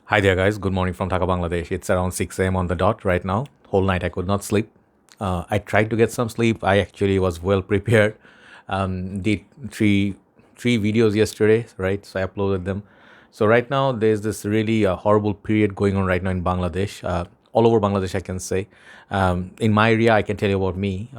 Hi there, guys. Good morning from Dhaka, Bangladesh. It's around 6 a.m. on the dot right now. Whole night I could not sleep. I tried to get some sleep. I actually was well prepared. Did three videos yesterday, right? So I uploaded them. So right now there's this really horrible period going on right now in Bangladesh. All over Bangladesh, I can say. In my area, I can tell you about me.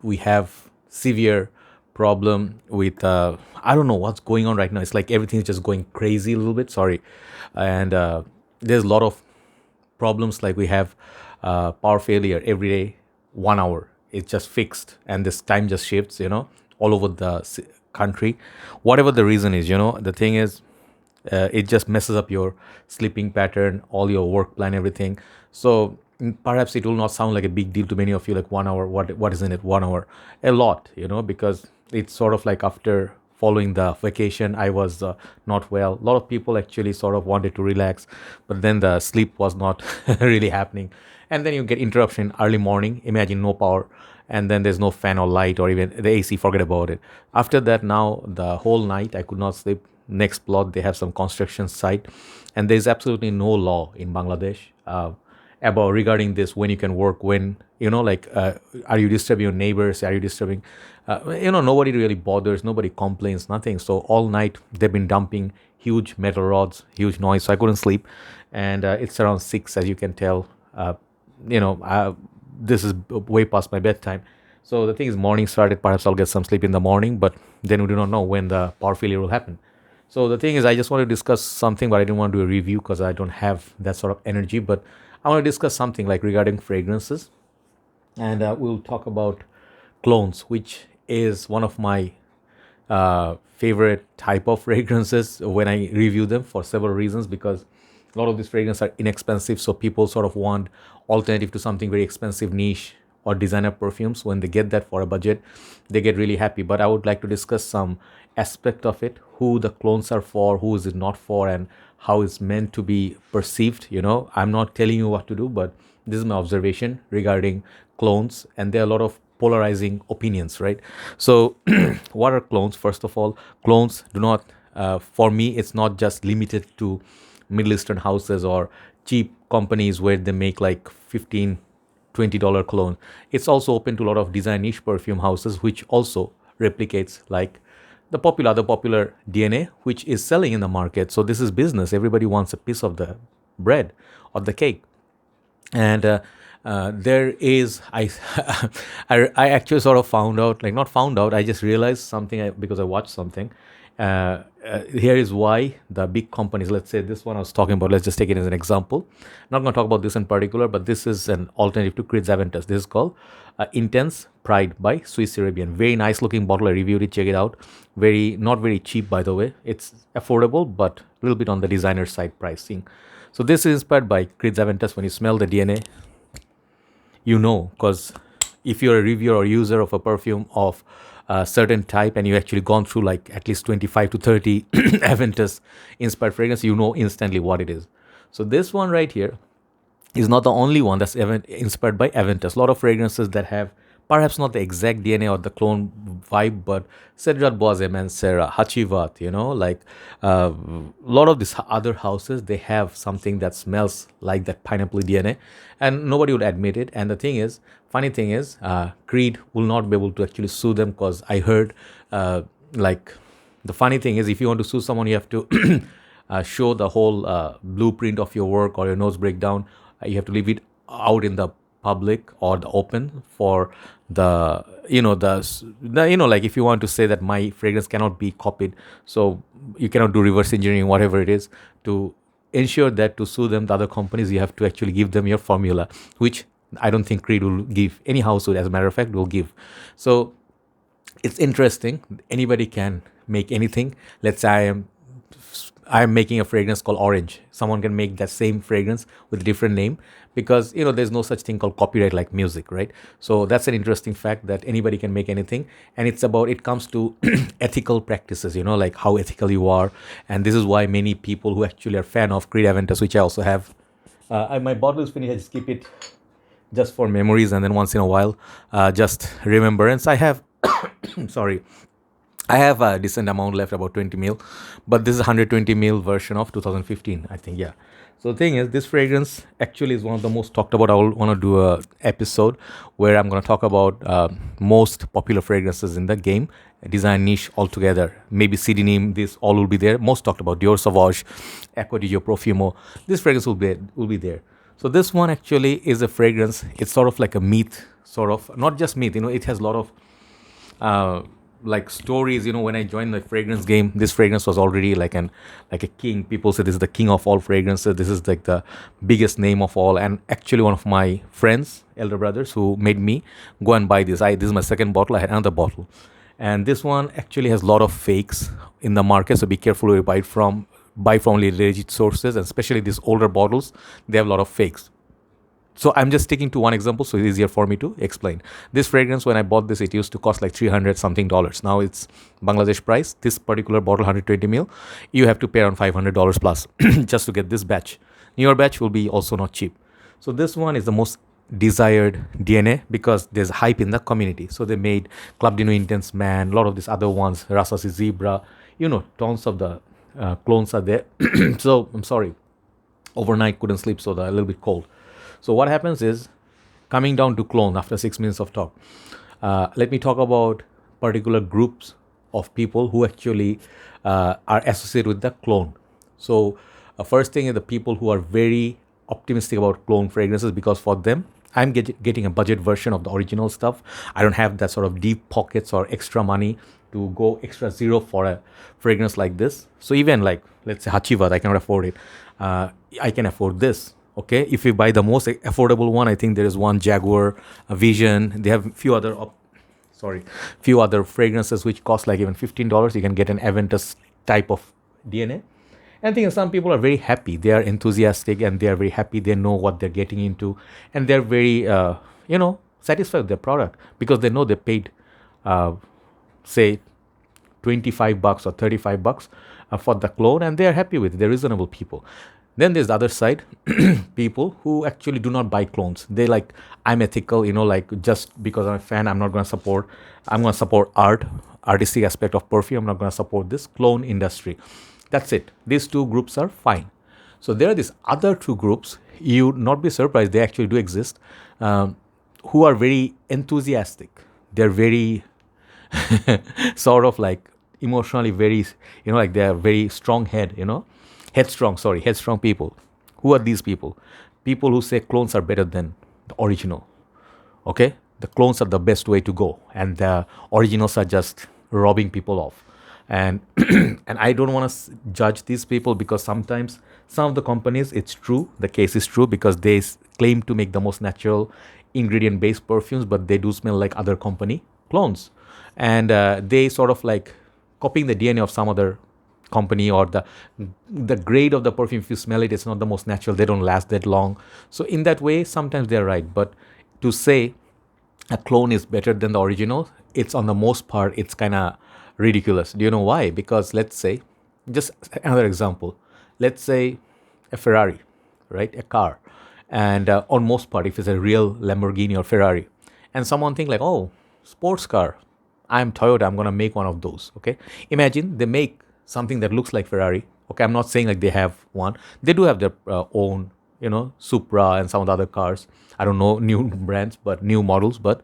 We have severe problem with I don't know what's going on right now. It's like everything's just going crazy a little bit. Sorry, and there's a lot of problems. Like we have power failure every day, 1 hour. It's just fixed, and this time just shifts. All over the country, whatever the reason is. The thing is, it just messes up your sleeping pattern, all your work plan, everything. So perhaps it will not sound like a big deal to many of you, like 1 hour. What isn't it? 1 hour, a lot, because it's sort of like after following the vacation, I was not well. A lot of people actually sort of wanted to relax, but then the sleep was not really happening, and then you get interruption early morning. Imagine no power, and then there's no fan or light or even the AC. Forget about it. After that, now the whole night I could not sleep. Next plot, they have some construction site, and there's absolutely no law in Bangladesh about regarding this, when you can work, when, like, are you disturbing your neighbors, are you disturbing, nobody really bothers, nobody complains, nothing. So all night they've been dumping huge metal rods, huge noise, so I couldn't sleep. And it's around 6, as you can tell. you know uh, this is way past my bedtime. So the thing is, morning started. Perhaps I'll get some sleep in the morning, but then we do not know when the power failure will happen. So the thing is, I just want to discuss something, but I didn't want to do a review because I don't have that sort of energy. But I want to discuss something like regarding fragrances, and we'll talk about clones, which is one of my favorite type of fragrances when I review them, for several reasons. Because a lot of these fragrances are inexpensive, so people sort of want alternative to something very expensive, niche or designer perfumes. When they get that for a budget, they get really happy. But I would like to discuss some aspect of it, who the clones are for, who is it not for, and how it's meant to be perceived. I'm not telling you what to do, but this is my observation regarding clones, and there are a lot of polarizing opinions, right? So what are clones? First of all, clones do not, for me, it's not just limited to Middle Eastern houses or cheap companies where they make like 15-20 dollar clone. It's also open to a lot of design niche perfume houses, which also replicates like the popular DNA, which is selling in the market. So this is business. Everybody wants a piece of the bread or the cake. And there is, I actually sort of found out, like, not found out, I just realized something, because I watched something. Here is why the big companies, let's say this one I was talking about, let's just take it as an example. Not going to talk about this in particular, but this is an alternative to Creed's Aventus. This is called Intense Pride by Swiss Arabian. Very nice looking bottle. I reviewed it. Check it out. Not very cheap, by the way. It's affordable, but a little bit on the designer side pricing. So this is inspired by Creed's Aventus. When you smell the DNA, because if you're a reviewer or user of a perfume of a certain type, and you actually gone through like at least 25 to 30 Aventus inspired fragrance, you know instantly what it is. So this one right here is not the only one that's inspired by Aventus. A lot of fragrances that have perhaps not the exact DNA or the clone vibe, but Cedrat Boise, Mancera, Hachivat, like a lot of these other houses, they have something that smells like that pineapple DNA, and nobody would admit it. And the thing is, funny thing is, Creed will not be able to actually sue them, because I heard, like, the funny thing is, if you want to sue someone, you have to show the whole blueprint of your work or your nose breakdown. You have to leave it out in the public or the open for the like, if you want to say that my fragrance cannot be copied, so you cannot do reverse engineering, whatever it is, to ensure that to sue them, the other companies, you have to actually give them your formula, which I don't think Creed will give. Any household, as a matter of fact, will give. So it's interesting. Anybody can make anything. Let's say I'm making a fragrance called Orange. Someone can make that same fragrance with a different name, because there's no such thing called copyright like music, right? So that's an interesting fact, that anybody can make anything. And it comes to ethical practices, like how ethical you are. And this is why many people who actually are fan of Creed Aventus, which I also have, my bottle is finished. I just keep it just for memories, and then once in a while, just remembrance. I have sorry, I have a decent amount left, about 20 mil, but this is 120 mil version of 2015, I think. Yeah. So the thing is, this fragrance actually is one of the most talked about. I will want to do a episode where I'm going to talk about most popular fragrances in the game, design niche altogether. Maybe CD name, this all will be there. Most talked about Dior Sauvage, Acqua di Gio Profumo. This fragrance will be there. So this one actually is a fragrance. It's sort of like a myth, sort of not just myth. It has a lot of uh, like stories. When I joined the fragrance game, this fragrance was already like a king. People say this is the king of all fragrances. This is like the biggest name of all. And actually, one of my friends, elder brothers, who made me go and buy this. This is my second bottle. I had another bottle, and this one actually has a lot of fakes in the market. So be careful where you buy it from. Buy from only legit sources, and especially these older bottles, they have a lot of fakes. So I'm just sticking to one example, so it's easier for me to explain. This fragrance, when I bought this, it used to cost like 300 something dollars. Now it's Bangladesh price. This particular bottle, 120 mil, you have to pay around $500 plus just to get this batch. Newer batch will be also not cheap. So this one is the most desired DNA because there's hype in the community. So they made Club Dino Intense Man, a lot of these other ones, Rasasi Zebra, tons of the clones are there. So I'm sorry, overnight couldn't sleep, so they're a little bit cold. So what happens is, coming down to clone after 6 minutes of talk, let me talk about particular groups of people who actually are associated with the clone. So first thing is the people who are very optimistic about clone fragrances, because for them, I'm getting a budget version of the original stuff. I don't have that sort of deep pockets or extra money to go extra zero for a fragrance like this. So even like, let's say Hachivat, I cannot afford it. I can afford this. Okay, if you buy the most affordable one, I think there is one Jaguar, a Vision. They have few other fragrances which cost like even $15. You can get an Aventus type of DNA. And I think some people are very happy. They are enthusiastic and they are very happy. They know what they're getting into, and they're very satisfied with their product because they know they paid say $25 or $35 for the clone, and they are happy with it. They're reasonable people. Then there's the other side, people who actually do not buy clones. They like, I'm ethical, like just because I'm a fan, I'm going to support artistic aspect of perfume. I'm not going to support this clone industry. That's it. These two groups are fine. So there are these other two groups, you would not be surprised, they actually do exist, who are very enthusiastic. They're very sort of like emotionally very, like they're very strong headstrong people. Who are these people? People who say clones are better than the original. Okay, the clones are the best way to go, and the originals are just robbing people off. And and I don't want to judge these people, because sometimes some of the companies, it's true, the case is true, because they claim to make the most natural ingredient based perfumes, but they do smell like other company clones, and they sort of like copying the DNA of some other company, or the grade of the perfume, if you smell it, it's not the most natural, they don't last that long. So in that way, sometimes they're right, but to say a clone is better than the original, it's on the most part, it's kind of ridiculous. Do you know why? Because let's say, just another example, let's say a Ferrari, right, a car, and on most part, if it's a real Lamborghini or Ferrari, and someone think like, oh, sports car, I'm Toyota, I'm going to make one of those. Okay, imagine they make something that looks like Ferrari. Okay, I'm not saying like they have one. They do have their own, Supra and some of the other cars. I don't know new brands, but new models. But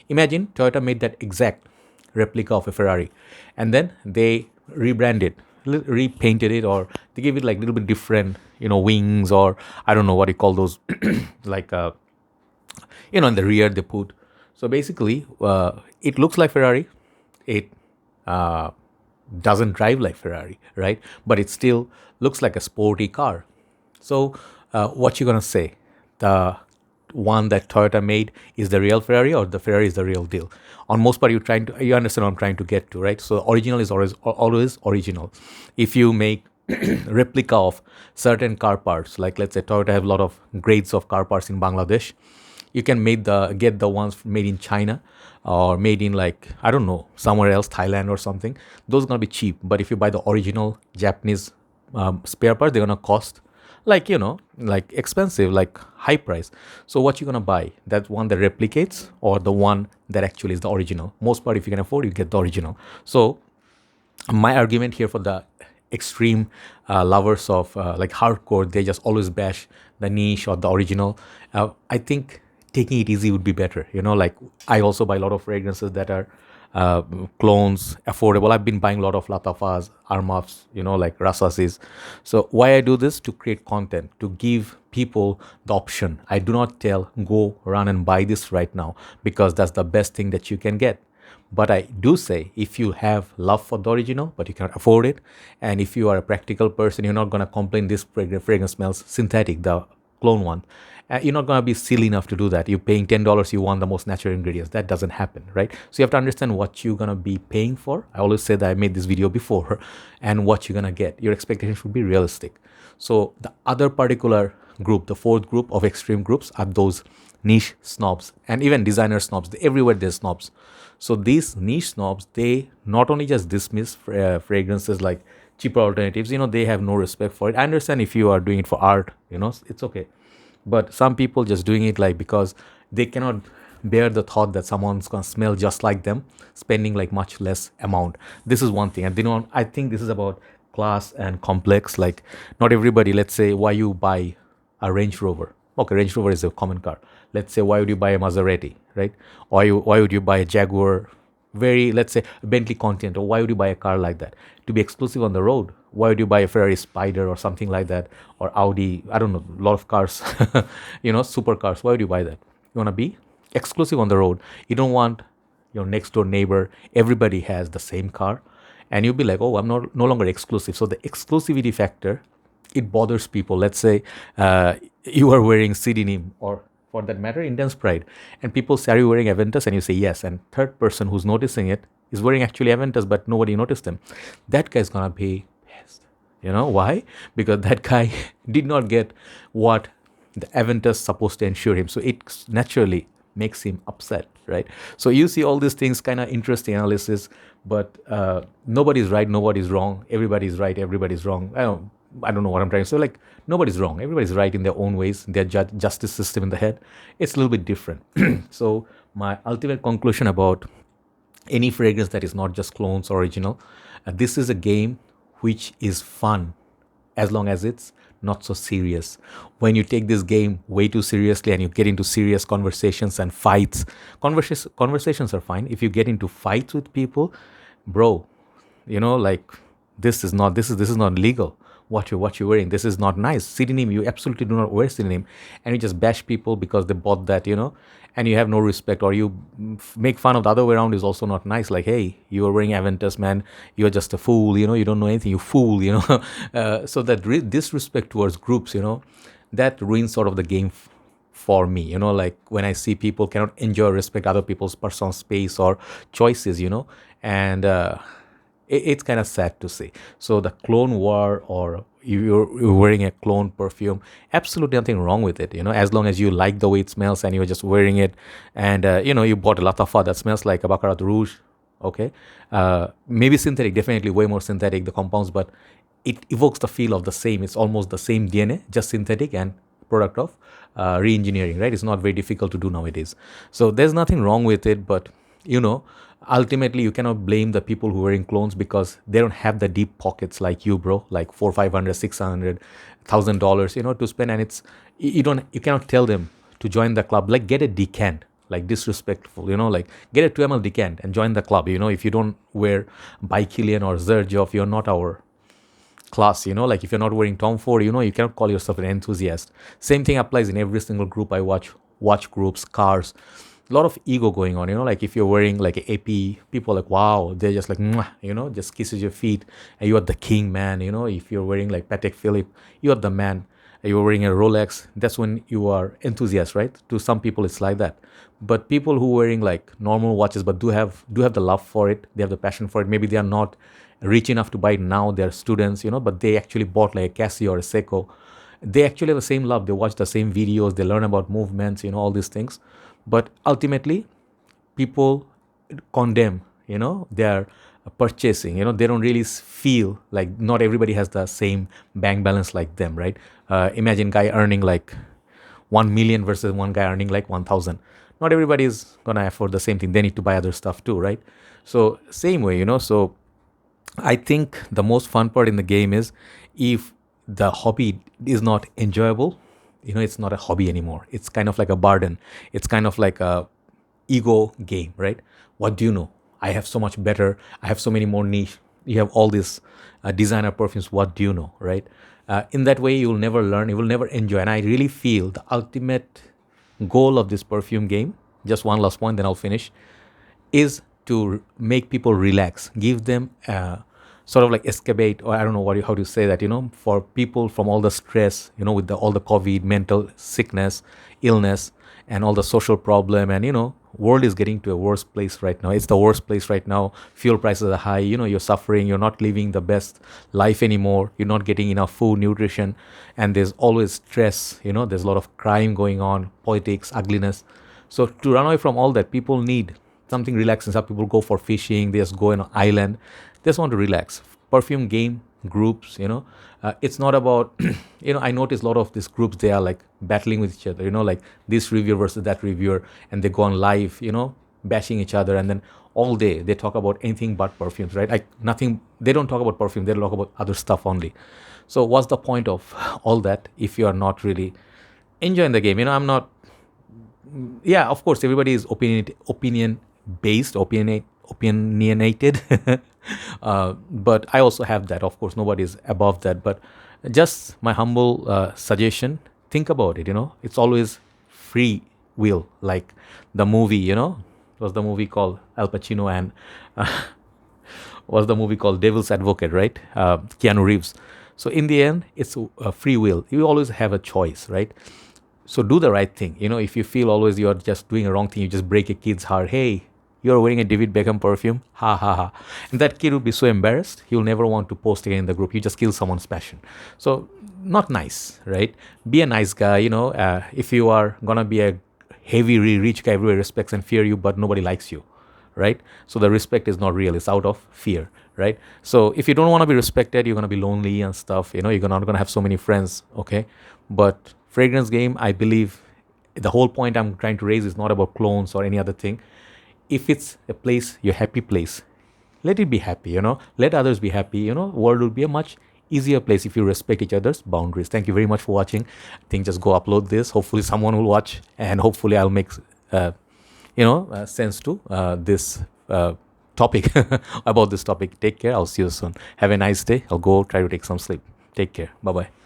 imagine Toyota made that exact replica of a Ferrari, and then they rebranded, repainted it, or they give it like a little bit different, wings, or I don't know what you call those, like, in the rear they put. So basically, it looks like Ferrari. It doesn't drive like Ferrari, right? But it still looks like a sporty car. So what you gonna say? The one that Toyota made is the real Ferrari, or the Ferrari is the real deal? On most part, you understand what I'm trying to get to, right? So original is always original. If you make replica of certain car parts, like let's say Toyota have a lot of grades of car parts in Bangladesh, you can get the ones made in China, or made in like, I don't know, somewhere else, Thailand or something. Those are gonna be cheap. But if you buy the original Japanese spare parts, they're gonna cost like, like expensive, like high price. So what you gonna buy? That one that replicates, or the one that actually is the original? Most part, if you can afford, you get the original. So My argument here for the extreme lovers of like hardcore, they just always bash the niche or the original. I think taking it easy would be better. Like I also buy a lot of fragrances that are uh, clones, affordable. I've been buying a lot of Latafas, Armafs, like Rasasis. So why I do this? To create content, to give people the option. I do not tell go run and buy this right now, because that's the best thing that you can get. But I do say, if you have love for the original, but you cannot afford it, and if you are a practical person, you're not going to complain this fragrance smells synthetic, the clone one. You're not going to be silly enough to do that. You're paying $10, you want the most natural ingredients. That doesn't happen, right? So you have to understand what you're going to be paying for. I always say that I made this video before, and what you're going to get. Your expectations should be realistic. So the other particular group, the fourth group of extreme groups, are those niche snobs and even designer snobs. Everywhere there's snobs. So these niche snobs, they not only just dismiss fragrances like cheaper alternatives, they have no respect for it. I understand if you are doing it for art, it's okay. But some people just doing it like because they cannot bear the thought that someone's gonna smell just like them, spending like much less amount. This is one thing. And I think this is about class and complex. Like not everybody, let's say why you buy a Range Rover. Okay, Range Rover is a common car. Let's say why would you buy a Maserati, right? Why would you buy a Jaguar? Very, let's say Bentley Continental. Why would you buy a car like that? To be exclusive on the road. Why would you buy a Ferrari Spider or something like that, or Audi? I don't know, a lot of cars, supercars. Why would you buy that? You want to be exclusive on the road. You don't want your next door neighbor. Everybody has the same car, and you'll be like, oh, I'm not no longer exclusive. So the exclusivity factor, it bothers people. Let's say you are wearing Sidinim, or for that matter, Intense Pride, and people say, are you wearing Aventus? And you say yes, and third person who's noticing it is wearing actually Aventus, but nobody noticed them. That guy's gonna be pissed. Why? Because that guy did not get what the Aventus supposed to ensure him. So it naturally makes him upset, right? So you see all these things, kind of interesting analysis, but nobody's right, nobody's wrong. Everybody's right, everybody's wrong. I don't know what I'm trying to say. Like, nobody's wrong. Everybody's right in their own ways. Their justice system in the head, it's a little bit different. So my ultimate conclusion about any fragrance that is not just clones or original, this is a game which is fun as long as it's not so serious. When you take this game way too seriously and you get into serious conversations and fights, conversations are fine. If you get into fights with people, bro, like this is not legal. What you're wearing, this is not nice. Synonym, you absolutely do not wear synonym, and you just bash people because they bought that, and you have no respect, or you make fun of the other way around is also not nice. Like, hey, you are wearing Aventus, man, you're just a fool, you don't know anything, you fool, so that disrespect towards groups, that ruins sort of the game for me, like when I see people cannot enjoy or respect other people's personal space or choices, and it's kind of sad to see. So the clone war, or you're wearing a clone perfume, absolutely nothing wrong with it, as long as you like the way it smells and you're just wearing it, and you bought a latafa that smells like a baccarat rouge. Okay, maybe synthetic, definitely way more synthetic, the compounds, but it evokes the feel of the same. It's almost the same DNA, just synthetic and product of re-engineering, right? It's not very difficult to do nowadays. So there's nothing wrong with it, but ultimately you cannot blame the people who are wearing clones, because they don't have the deep pockets like you, bro, like 400, 500, 600, $1,000, to spend. And it's, you cannot tell them to join the club. Like, get a Decant, like disrespectful, like get a 2 ml Decant and join the club. If you don't wear Bikilian or Zerjoff, you're not our class. Like if you're not wearing Tom Ford, you cannot call yourself an enthusiast. Same thing applies in every single group I watch groups, cars. A lot of ego going on, like if you're wearing like a AP, people are like, wow, they're just like, mwah, just kisses your feet, and you are the king, man. If you're wearing like Patek Philippe, you are the man. You're wearing a Rolex, that's when you are enthusiast, right? To some people it's like that. But people who are wearing like normal watches but do have the love for it, they have the passion for it. Maybe they are not rich enough to buy it now, they're students, but they actually bought like a Casio or a Seiko. They actually have the same love, they watch the same videos, they learn about movements, all these things. But ultimately, people condemn, their purchasing. They don't really feel like, not everybody has the same bank balance like them, right? Imagine guy earning like 1 million versus one guy earning like 1,000. Not everybody is gonna afford the same thing. They need to buy other stuff too, right? So same way, so I think the most fun part in the game is if the hobby is not enjoyable, it's not a hobby anymore. It's kind of like a burden. It's kind of like a ego game, right? What do you know? I have so much better. I have so many more niche. You have all these designer perfumes. What do you know, right? In that way, you will never learn. You will never enjoy. And I really feel the ultimate goal of this perfume game. Just one last point, then I'll finish, is to make people relax, give them sort of like escapade, or I don't know how to say that, for people from all the stress, with all the COVID, mental sickness, illness, and all the social problem, and world is getting to a worse place right now. It's the worst place right now. Fuel prices are high. You're suffering. You're not living the best life anymore. You're not getting enough food, nutrition, and there's always stress. There's a lot of crime going on, politics, ugliness. So to run away from all that, people need something relaxing. Some people go for fishing. They just go on an island. They just want to relax. Perfume game groups, it's not about, I notice a lot of these groups, they are like battling with each other, like this reviewer versus that reviewer, and they go on live, bashing each other, and then all day they talk about anything but perfumes, right? Like nothing, they don't talk about perfume, they talk about other stuff only. So what's the point of all that if you are not really enjoying the game? I'm not, yeah, of course, everybody is opinion based, opinionated. But I also have that. Of course, nobody is above that. But just my humble suggestion: think about it. It's always free will. Like the movie, was the movie called Al Pacino and was the movie called Devil's Advocate, right? Keanu Reeves. So in the end, it's free will. You always have a choice, right? So do the right thing. If you feel always you're just doing a wrong thing, you just break a kid's heart. Hey, you're wearing a David Beckham perfume. Ha ha ha. And that kid will be so embarrassed. He'll never want to post again in the group. You just kill someone's passion. So not nice, right? Be a nice guy. If you are going to be a heavy, rich guy, everybody respects and fear you, but nobody likes you, right? So the respect is not real. It's out of fear, right? So if you don't want to be respected, you're going to be lonely and stuff. You're not going to have so many friends, okay? But fragrance game, I believe the whole point I'm trying to raise is not about clones or any other thing. If it's a place, your happy place, let it be happy, let others be happy, world will be a much easier place if you respect each other's boundaries. Thank you very much for watching. I think just go upload this. Hopefully someone will watch, and hopefully I'll make sense to this topic about this topic. Take care. I'll see you soon. Have a nice day. I'll go try to take some sleep. Take care. Bye bye.